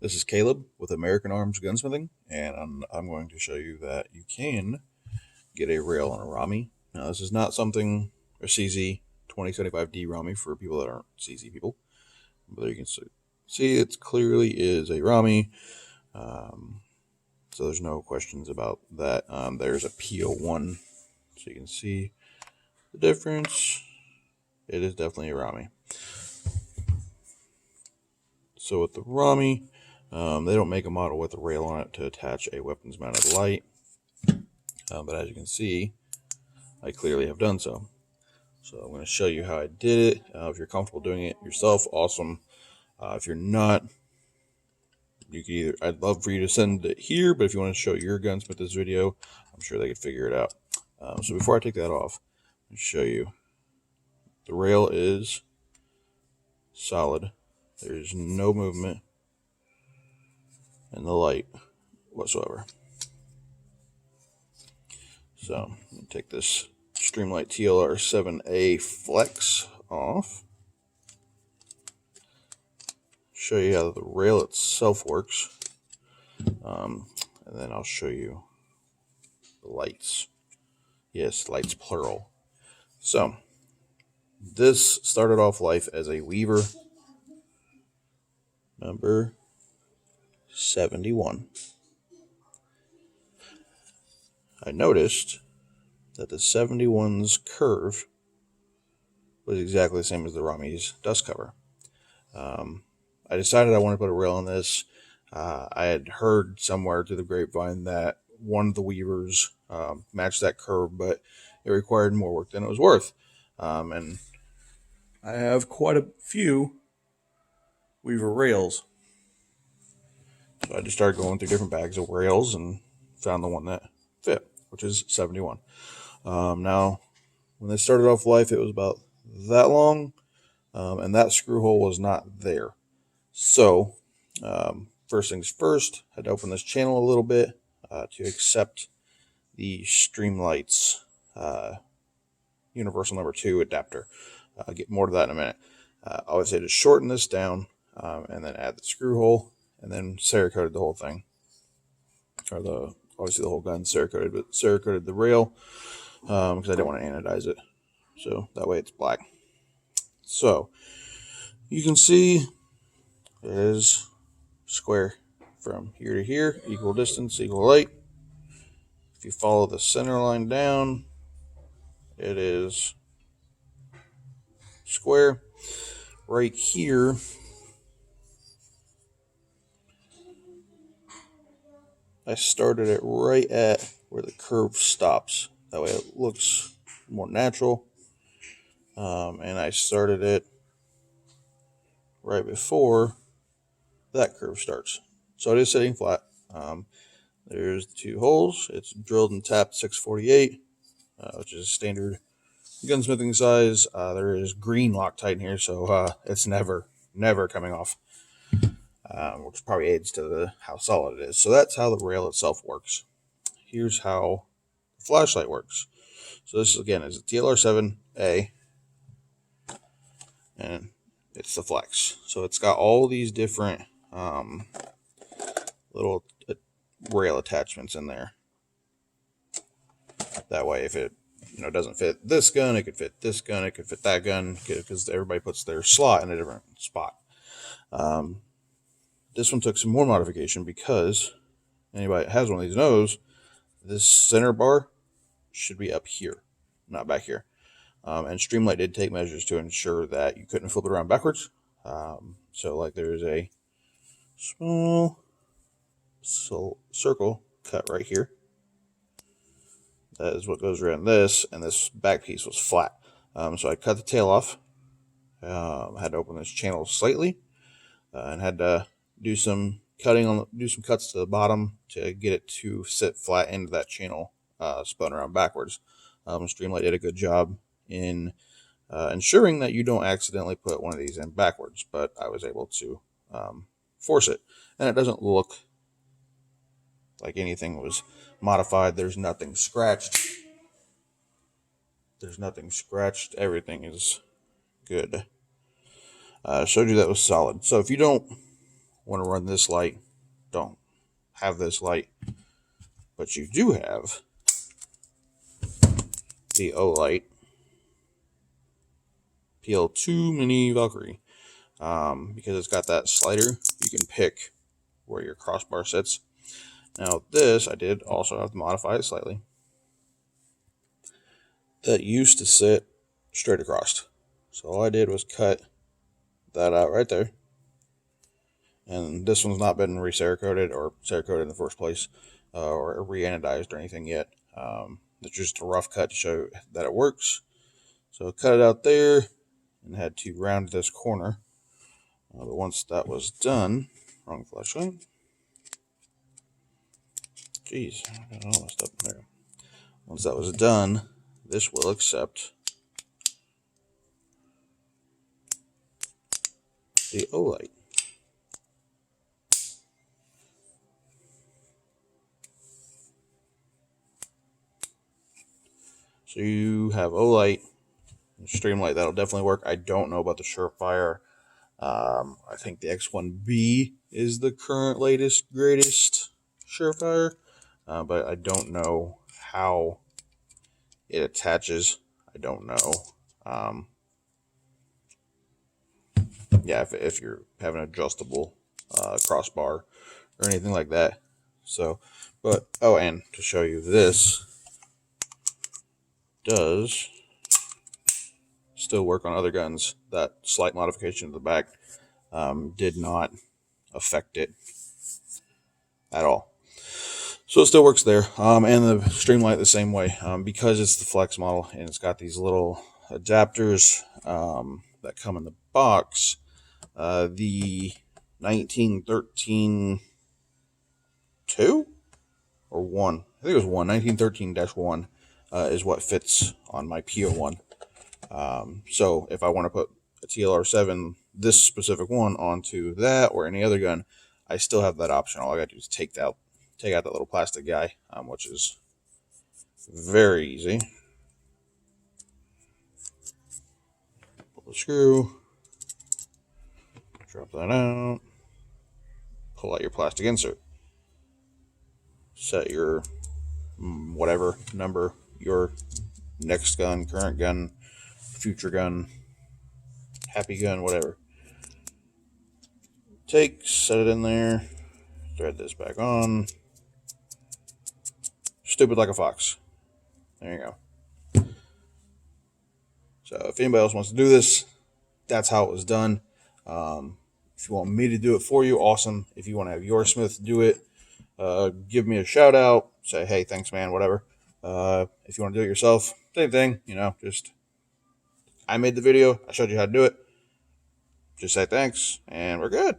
This is Caleb with American Arms Gunsmithing, and I'm going to show you that you can get a rail on a Rami. Now, this is not something a CZ 2075 D Rami for people that aren't CZ people, but there you can see it clearly is a Rami, um, so there's no questions about that. There's a PO1, so you can see the difference. It is definitely a Rami. So with the Rami, they don't make a model with a rail on it to attach a weapons mounted light. But as you can see, I clearly have done so. So I'm going to show you how I did it. If you're comfortable doing it yourself, awesome. If you're not, you can either, I'd love for you to send it here, but if you want to show your gunsmith this video, I'm sure they could figure it out. So before I take that off, I'll show you. The rail is solid. There's no movement in the light whatsoever. So I'm going to take this Streamlight TLR7A Flex off. Show you how the rail itself works. And then I'll show you the lights. Yes, lights plural. So this started off life as a Weaver number 71. I noticed that the 71's curve was exactly the same as the Rami's dust cover. I decided I wanted to put a rail on this. I had heard somewhere through the grapevine that one of the Weavers matched that curve, but it required more work than it was worth. And I have quite a few Weaver rails. So I just started going through different bags of rails and found the one that fit, which is 71. Now, when they started off life, it was about that long, and that screw hole was not there. So, first things first, I had to open this channel a little bit to accept the Streamlight's Universal number 2 adapter. I'll get more to that in a minute. I always say to shorten this down and then add the screw hole, and then Cerakoted the whole thing. Or obviously the whole gun Cerakoted, but Cerakoted the rail because I didn't want to anodize it. So that way it's black. So you can see it is square from here to here, equal distance, equal light. If you follow the center line down, it is square. Right here, I started it right at where the curve stops. That way it looks more natural. And I started it right before that curve starts. So it is sitting flat. There's the two holes. It's drilled and tapped 648, which is standard gunsmithing size. There is green Loctite in here, so it's never coming off, which probably aids to how solid it is. So that's how the rail itself works. Here's how the flashlight works. So this, again, is a TLR7A, and it's the Flex. So it's got all these different little rail attachments in there. That way, if it doesn't fit this gun, it could fit this gun, it could fit that gun, because everybody puts their slot in a different spot. This one took some more modification because anybody that has one of these knows this center bar should be up here, not back here. And Streamlight did take measures to ensure that you couldn't flip it around backwards. So like there's a small circle cut right here. That is what goes around this, and this back piece was flat. So I cut the tail off. Had to open this channel slightly, and had to do some cuts to the bottom to get it to sit flat into that channel, spun around backwards. Streamlight did a good job in ensuring that you don't accidentally put one of these in backwards, but I was able to force it, and it doesn't look like anything was modified. There's nothing scratched. Everything is good. Showed you that was solid. So if you don't want to run this light, don't have this light, but you do have the Olight PL2 Mini Valkyrie. Because it's got that slider, you can pick where your crossbar sits. Now this, I did also have to modify it slightly. That used to sit straight across. So all I did was cut that out right there. And this one's not been re-cerakoted or cerakoted in the first place, or re-anodized or anything yet. It's just a rough cut to show that it works. So I cut it out there and had to round this corner. But once that was done, wrong flashlight. Jeez, I got all messed up there. Once that was done, this will accept the Olight. So you have Olight, Streamlight, that'll definitely work. I don't know about the Surefire. I think the X1B is the current latest, greatest Surefire, but I don't know how it attaches. I don't know. Yeah, if you're having an adjustable crossbar or anything like that. So, but, oh, and to show you, this does still work on other guns. That slight modification to the back did not affect it at all. So it still works there. And the Streamlight the same way, because it's the Flex model and it's got these little adapters that come in the box. The 1913 2 or 1, I think it was 1, 1913-1 is what fits on my PO1. So if I want to put a TLR7, this specific one, onto that or any other gun, I still have that option. All I got to do is take out that little plastic guy, which is very easy. Pull the screw, drop that out, pull out your plastic insert, set your whatever number, your next gun, current gun, future gun, happy gun, whatever. Set it in there, thread this back on. Stupid like a fox. There you go. So if anybody else wants to do this, that's how it was done. If you want me to do it for you, awesome. If you want to have your Smith do it, give me a shout out. Say, hey, thanks, man, whatever. If you want to do it yourself, same thing. Just I made the video. I showed you how to do it. Just say thanks, and we're good.